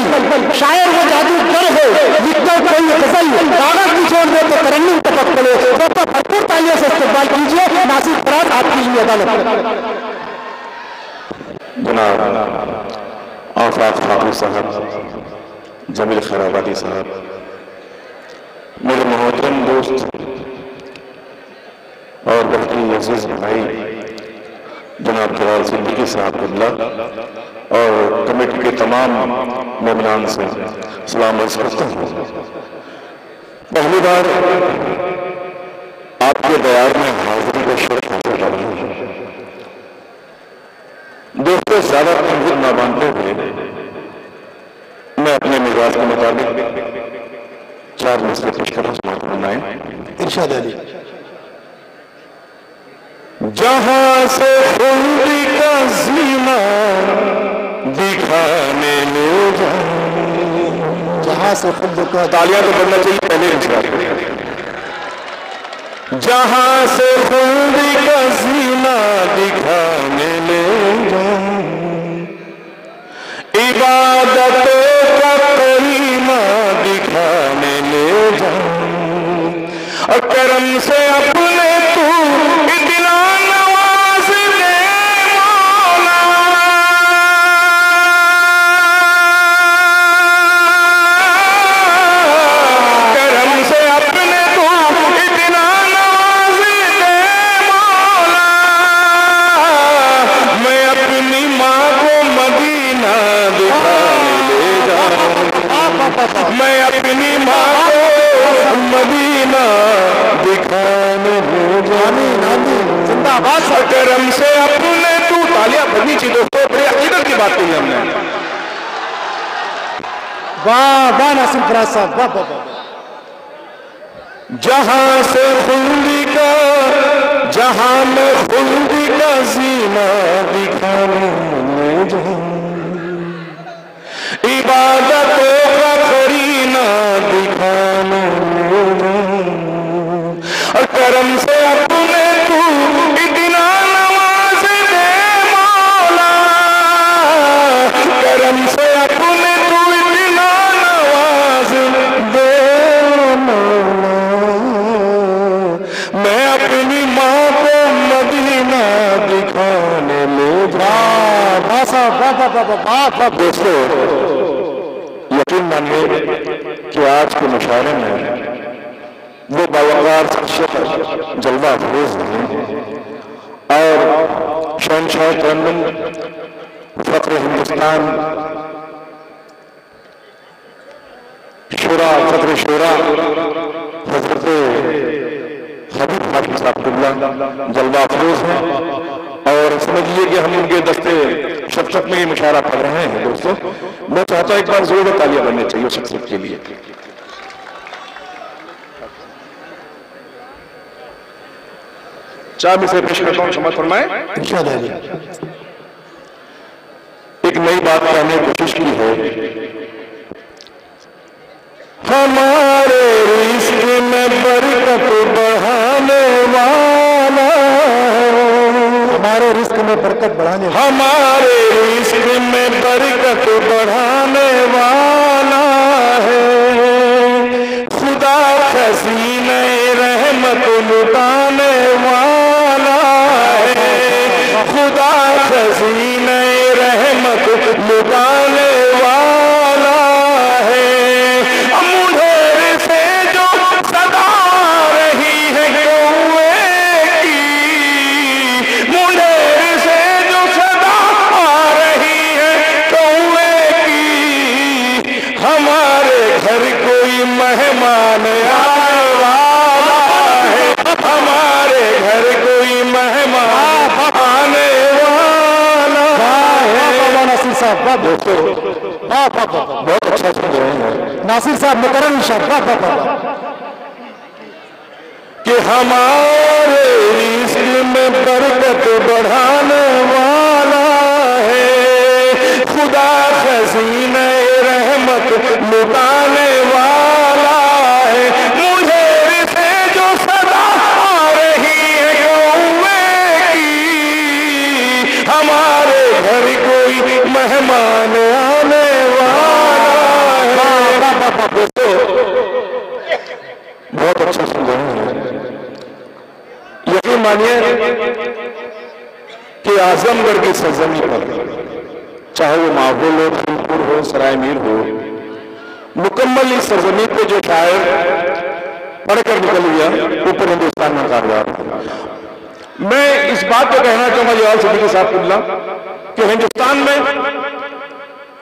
गजल, शायर वो जादूगर है लिखकर कोई गजल, कागज भी छोड़ दे तो तरन्नुम टपक पड़े। तो भरपूर तालियों से इस्तेमाल कीजिए नासिर फराज आपके लिए अदालत। जनाब आफाक ठाकुर साहब, जमील खैराबादी साहब, मेरे मोहतरम दोस्त और बहुत ही अजीज भाई जनाब जलाल सिद्दीकी साहब किबला और कमेटी के तमाम मेहमानान से सलाम अर्ज करता हूँ। पहली बार आपके दयार में हाजिरी का शर्त हासिल कर रहा हूँ। दोस्तों, ज्यादा तंजीर न बांधते हुए मैं अपने मिजाज के मुताबिक 4 मसले पेश कर रहा हूँ। इरशाद अली। जहां से खुद का जीना दिखाने ले जाऊं, जहां से खुद का, तालियां तो बनना चाहिए पहले इंसान। जहां से खुद का जीना दिखाने ले जाऊं, इबादतों का करीमा दिखाने ले जाऊं, और करम से अपने तू इतना नवाज दे मौला, करम से अपने तू इतना नवाज दे मौला, मैं अपनी माँ को मदीना दिखाने ले जाऊं, मैं अपनी माँ को मदीना दिखाने ले जाऊं, जिंदाबाद। करम से अपने तू, तालियां बजनी चाहिए दोस्तों, बड़ी अकीदत की बात कही हमने। वाह वाह नासिर फराज साहब, वाह वाह वाह। जहां से खुदी का, जहां में खुदी का जीना दिखाने ले जाऊं, इबादतों का करीना दिखाने ले जाऊं, और करम से अपने तू इतना नवाज दे मौला, करम से अपने तू इतना नवाज दे मौला, मैं अपनी माँ को मदीना दिखाने ले जाऊं। वाह साहब, वाह वाह वाह वाह वाह। दोस्तों, यकीन मानिए कि आज के मुशायरे में वो बावकार शख्सियत जलवा अफरोज हैं और शहंशाह तरन्नुम फख्र हिंदुस्तान शुरा, फख्र शुरा हजरत हबीब हाफिज साहब किबला जलवा अफरोज हैं, और समझिए कि हम उनके दस्ते शख्सियत में ये मुशायरा पढ़ रहे हैं। दोस्तों, मैं चाहता हूं एक बार जोर तालियां बननी चाहिए शख्सियत के लिए। चार में से पेश करता हूं, क्षमा फरमाएं। इरशाद अली। एक नई बात कहने की कोशिश की है। हमारे रिश्क में बरकत बढ़ाने वाला, हमारे रिस्क में बरकत बढ़ाने, हमारे रिश्क में बरकत बढ़ाने वाला है, खुदा खज़ीने रहमत लुटाने वाला है, खुदा खज़ीने रहमत लुटाने वाला है। मुंढेर से जो सदा रही है कौवे की, मुंढेर से जो सदा आ रही है कौवे की, हमारे घर कोई मेहमान आने वाला है, हमारे घर कोई मेहमान आने वाला है। नासिर साहब, वाह दोस्तों, वाह वाह वाह। बहुत अच्छा सुन रहे हैं नासिर साहब मुकर्रम इरशाद, वाह वाह वाह। कि हमारे रिस्क में बरकत बढ़ाने वाला है, खुदा खज़ीने रहमत लुटाने वाला है। मुझे से जो सदा आ रही है कौवे की, हमारे घर कोई मेहमान आने वाला दोस्तों बहुत अच्छा समझाया है। यकीन मानिए कि आजमगढ़ की सरजमी पर, चाहे वो माहौल हो, फूलपुर हो, सराय मीर हो, मुकम्मल इस सरजमी पे जो शायर पढ़कर निकल गया ऊपर हिंदुस्तान में कामयाब। मैं इस बात को कहना चाहूंगा जवाब सिद्दीकी साहब कि हिंदुस्तान में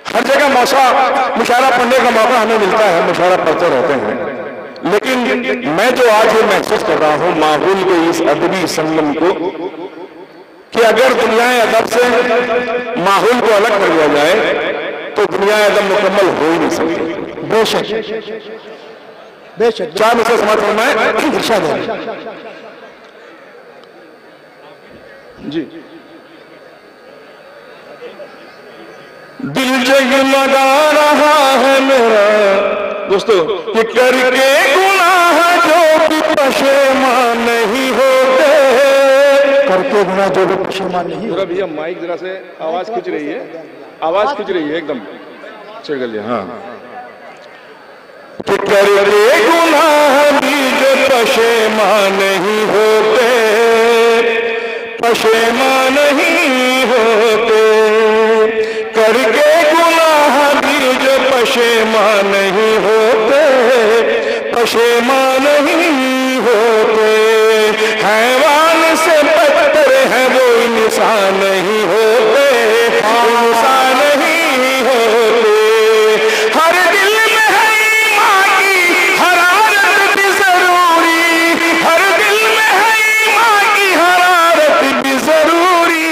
हर जगह मुशायरा पढ़ने का मौका हमें मिलता है, मुशायरा पढ़ते रहते हैं, लेकिन मैं जो आज ये महसूस कर रहा हूं माहौल के इस अदबी संगम को, कि अगर दुनिया अदब से माहौल को अलग कर दिया जाए तो दुनिया अदब मुकम्मल हो ही नहीं सकती। बेशक बेशक चार मुझसे समझ में इरशाद है जी। दिल जगमगा रहा है मेरा दोस्तों कि करके गुनाह जो भी पशेमान नहीं होते, करके गुनाह जो भी पशेमान नहीं होते। भैया माइक जरा से आवाज खींच रही है, आवाज खींच रही है एकदम चढ़ गई। हाँ, कि करके गुनाह भी जो पशेमान नहीं होते, पशेमान नहीं होते, करके गुनाह भी जो पशेमान नहीं होते, पशेमान नहीं होते, हैवान से बदतर है वो इंसान नहीं होते, इंसान नहीं होते। हर दिल में है माँ की हरारत भी जरूरी, हर दिल में है माँ की हरारत भी जरूरी,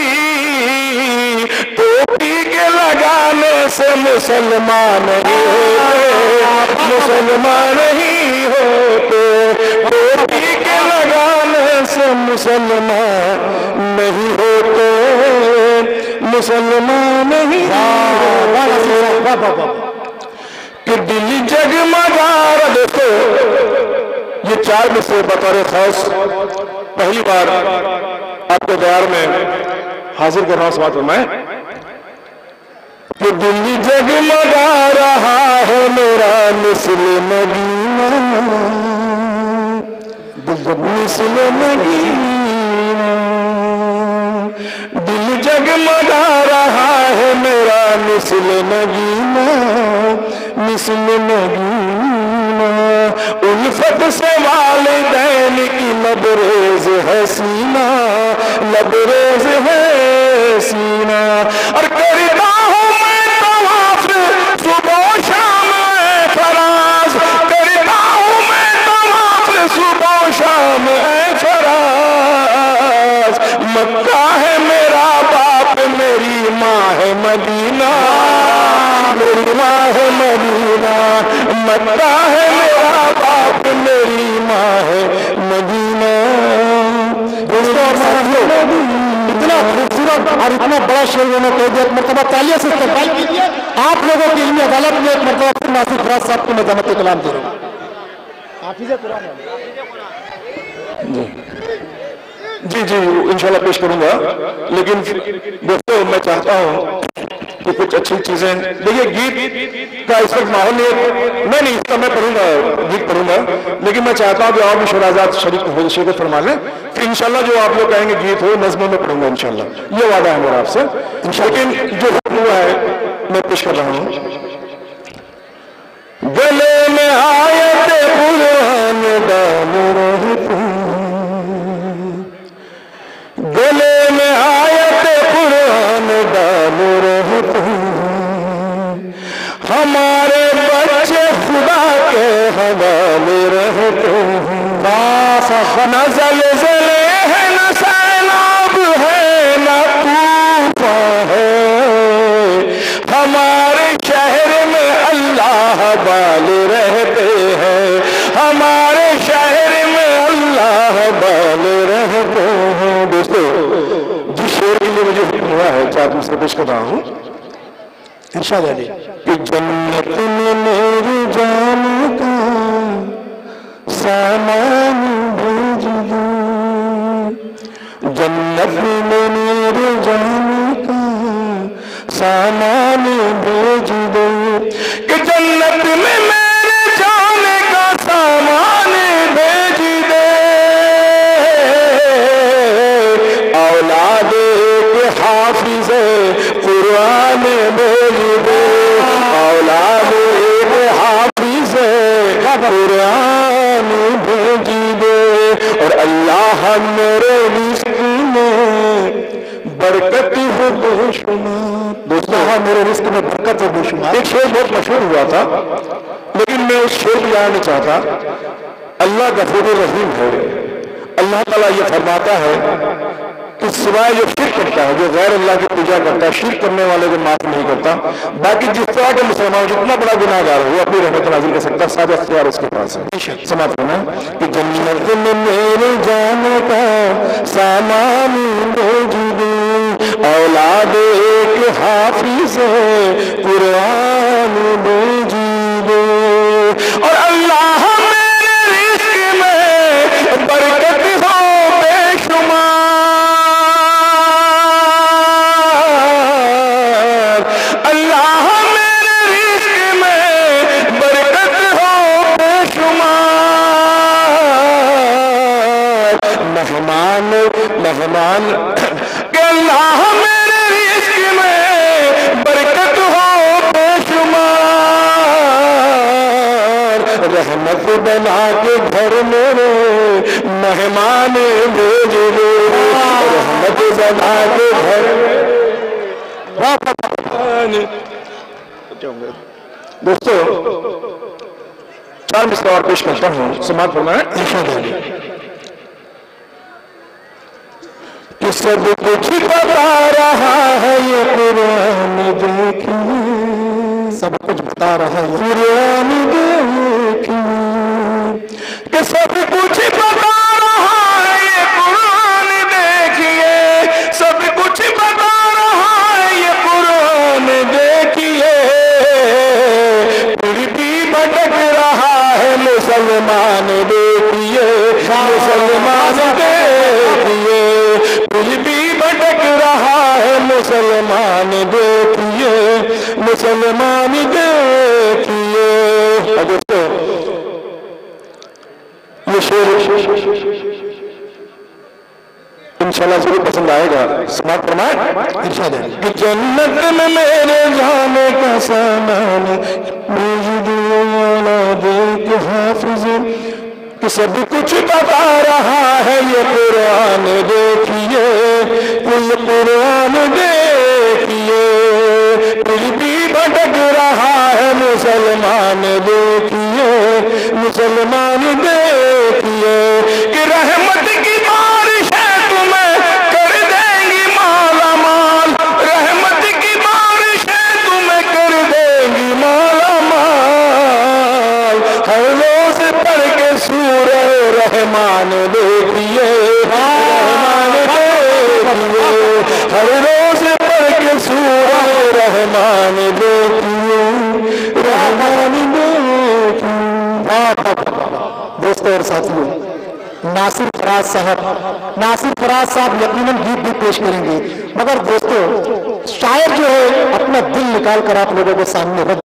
टोपी के लगाने से मुसलमान नहीं होते, मुसलमान नहीं होते, टोपी के लगाने से मुसलमान नहीं होते, मुसलमान नहीं होते। कि दिल जगमगा रहा। दोस्तों ये चार में से बतौर खास पहली बार आपके दयार में हाजिर कर रहा हूं समाज में कि दिल जगमगा रहा है मेरा मिस्ल मदीना, मिस्ल मदीना, दिल जगमगा रहा है मेरा मिस्ल मदीना, मिस्ल मदीना, उल्फत से वालिदैन की लबरेज है सीना, लबरेज है सीना। और करता हूं मैं तवाफ सुबह शाम फराज, करता हूं मैं तवाफ सुबह शाम फराज। मक्का है मेरा बाप, मेरी माँ है मदीना, मेरी माँ है मदीना, मक्का है मेरा बाप, मेरी माँ है मदीना। इतना खूबसूरत और इतना बड़ा शेर उन्होंने कह दिया, एक मरतबा तालियां से इस्तेमाल कीजिए। आप लोगों की इल्मी अदालत में एक मरतबा फिर नासिर फराज साहब को मैं जमात कलाम दे रहा हूँ। हाफिज़े कुरान जी जी इंशाल्लाह पेश करूंगा, लेकिन दोस्तों मैं चाहता हूं कि कुछ अच्छी चीजें देखिए। गीत का इस वक्त माहौल मैं नहीं इसका मैं पढ़ूंगा, गीत पढ़ूंगा, लेकिन मैं चाहता हूं कि और भी शुराजात शरीक हो शिरकत फरमा लें, फिर इंशाल्लाह जो आप लोग कहेंगे गीत हो नज़्मों में पढ़ूंगा इंशाल्लाह, ये वादा है मेरा आपसे। लेकिन जो हुआ है मैं पेश कर रहा हूं। गले में आयत कुरान डाल रहते, गले में आयत कुरान डाल रहते, हमारे बच्चे खुदा के हवाले रहते हैं। न ज़लज़ले है, न सैलाब है, न तूफान है, हमारे शहर में अल्लाह वाले रहते हैं, हमारे शहर में अल्लाह वाले रहते हैं। दोस्तों जिस शेर के लिए मुझे हुक्म हुआ है चार दूसरे पेश कर रहा हूं, इरशाद है कि जन्नत में मेरी जान का सामान भेज दो, जन्नत में मेरे जान का सामान भेज दो, कि जन्नत में मेरे अल्लाह मेरे रिस्क में बरकत हो बेशुमार। दोस्तों, मेरे रिस्क में बरकत है बेशुमार। एक शेर बहुत मशहूर हुआ था, लेकिन मैं उस शेर को याद नहीं चाहता। अल्लाह गफूर रहीम है। अल्लाह ताला ये फरमाता है कि सिवाय जो शिर्क करता है, जो गैर अल्लाह की पूजा करता है, शिर्क करने वाले को माफ नहीं करता। बाकी जिस तरह के मुसलमान जितना बड़ा गुनाहगार हो अपनी रहमत नाज़िल कर सकता है, सारा इख्तियार उसके पास है। समाप्त होना कि जन्नत में मेरे जाने का सामान भेज दो, औलाद एक हाफिज कुरान भेज दो, और अल्लाह मेरे रिस्क में बरकत हो बेशुमार। अल्लाह मेरे रिस्क में बरकत हो बेशुमार। मेहमान मेहमान के अल्लाह मेरे रिस्क में बरकत हो बेशुमार। रहमत बना के घर मेरे मेहमान भेज दो, रहमत बना के घर दोस्तों, 4 मिसरा और पेश करता हूँ। समाप्त होना है। कि सब कुछ बता रहा है ये कुरान देखिए, सब कुछ बता रहा है कुरान देखिए, कि सब कुछ बता रहा है ये कुरान देखिए, सब कुछ बता रहा है ये कुरान देखिए, फिर भी भटक रहा है मुसलमान देखिए, मुसलमान देखिए, फिर भी भटक रहा है मुसलमान देखिए, मुसलमान देखिए। दोस्तों, ये शेर इंशाल्लाह जरूर पसंद आएगा। समाप्त फरमाएं कि जन्नत में मेरे जाने का सामान भेज दो, औलाद के हाफिज, कि सब कुछ बता रहा है ये कुरान देखिए, कुल कुरान देखिए, फिर भी भटक रहा है मुसलमान देखिए, मुसलमान देखिए, कि रहमत की बारिश है तुम्हें कर देंगी माला माल, रहमत की बारिश है तुम्हें कर देंगी माला माल। हर रोज पढ़ के सूरह रहमान देखिए, रहमान देखिए, हर रोज पढ़ के सूरह रहमान देखिए, रहमान देखिए। दोस्तों और साथियों, नासिर फराज साहब यकीनन गीत भी पेश करेंगे, मगर दोस्तों शायर जो है अपना दिल निकाल कर आप लोगों के सामने रख